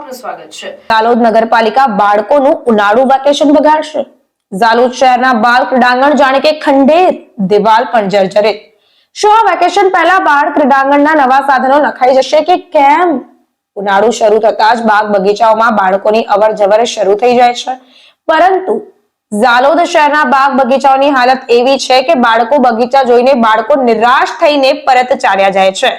આપનું સ્વાગત છે। ઝાલોદ નગરપાલિકા બાળકોનું ઉનાળુ વેકેશન બગાડશે। ઝાલોદ શહેરના બાળ ક્રીડાંગણ જાણે કે ખંડેર, દિવાલ પણ જર્જરિત। શું આ વેકેશન પહેલા બાળ ક્રીડાંગણના નવા સાધનો નખાઈ જશે કે કેમ? ઉનાળુ શરૂ થતા જ બાગ બગીચાઓમાં બાળકોની અવરજવર શરૂ થઈ જાય છે, પરંતુ ઝાલોદ શહેરના બાગ બગીચાઓની હાલત એવી છે કે બાળકો બગીચા જોઈને બાળકો નિરાશ થઈને પરત ચાલ્યા જાય છે।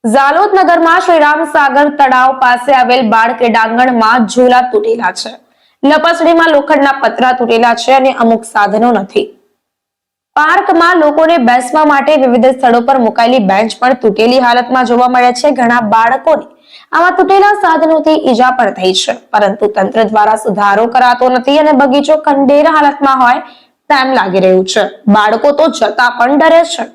ઝાલોદ નગરમાં શ્રીરામ સાગર તળાવ પાસે આવેલ બાળ ક્રીડાંગણમાં ઝૂલા તૂટેલા છે, લપસણીમાં લોખંડના પતરા તૂટેલા છે અને અમુક સાધનો નથી। પાર્કમાં લોકોને બેસવા માટે વિવિધ સ્થળો પર મુકાયેલી બેન્ચ પણ તૂટેલી હાલતમાં જોવા મળે છે। ઘણા બાળકોને આવા તૂટેલા સાધનોથી ઈજા પણ થઈ છે, પરંતુ તંત્ર દ્વારા સુધારો કરાતો નથી અને બગીચો ખંડેર હાલતમાં હોય તેમ લાગી રહ્યું છે। બાળકો તો જતા પણ ડરે છે।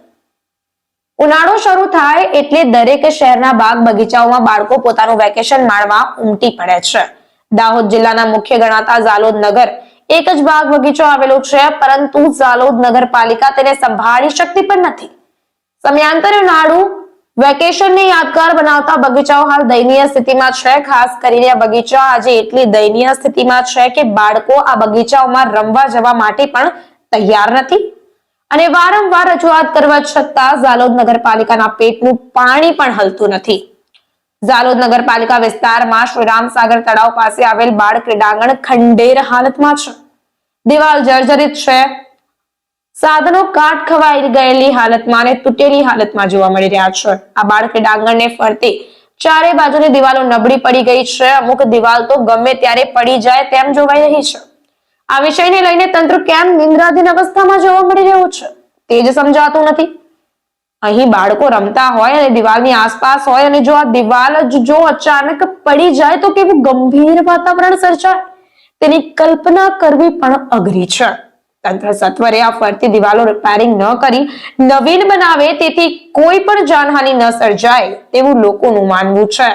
ઉનાળો શરૂ થાય એટલે દરેક શહેરના બાગ બગીચાઓમાં બાળકો પોતાનું વેકેશન માણવા ઉમટી પડે છે। દાહોદ જિલ્લાના મુખ્ય ગણાતા ઝાલોદ નગર એક જ બાગ બગીચો આવેલો છે, પરંતુ ઝાલોદ નગરપાલિકા તેને સંભાળી શકતી પણ નથી। સમયાંતરે ઉનાળુ વેકેશનને યાદગાર બનાવતા બગીચાઓ હાલ દયનીય સ્થિતિમાં છે। ખાસ કરીને આ બગીચા આજે એટલી દયનીય સ્થિતિમાં છે કે બાળકો આ બગીચાઓમાં રમવા જવા માટે પણ તૈયાર નથી અને વારંવાર રજૂઆત કરવા છતાં ઝાલોદ નગરપાલિકાના પેટનું પાણી પણ હલતું નથી। ઝાલોદ નગરપાલિકા વિસ્તારમાં શ્રીરામ સાગર તળાવ પાસે આવેલ બાળ ક્રીડાંગણ ખંડેર હાલતમાં છે। દિવાલ જર્જરિત છે, સાધનો કાટ ખવાઈ ગયેલી હાલતમાં અને તૂટેલી હાલતમાં જોવા મળી રહ્યા છે। આ બાળ ક્રીડાંગણને ફરતે ચારે બાજુની દિવાલો નબળી પડી ગઈ છે, અમુક દિવાલ તો ગમે ત્યારે પડી જાય તેમ જોવાઈ રહી છે। આ વિષયને લઈને તંત્ર કેમ નિંદ્રાધીન અવસ્થામાં જોવા મળી રહ્યું છે તે જ સમજાતું નથી। અહીં બાળકો રમતા હોય અને દિવાલની આસપાસ હોય અને જો આ દિવાલ જો અચાનક પડી જાય તો કેવું ગંભીર વાતાવરણ સર્જાય તેની કલ્પના કરવી પણ અઘરી છે। તંત્ર સત્વરે આ ફરતી દિવાલો રિપેરિંગ ન કરી નવીન બનાવે, તેથી કોઈ પણ જાનહાનિ ન સર્જાય તેવું લોકોનું માનવું છે।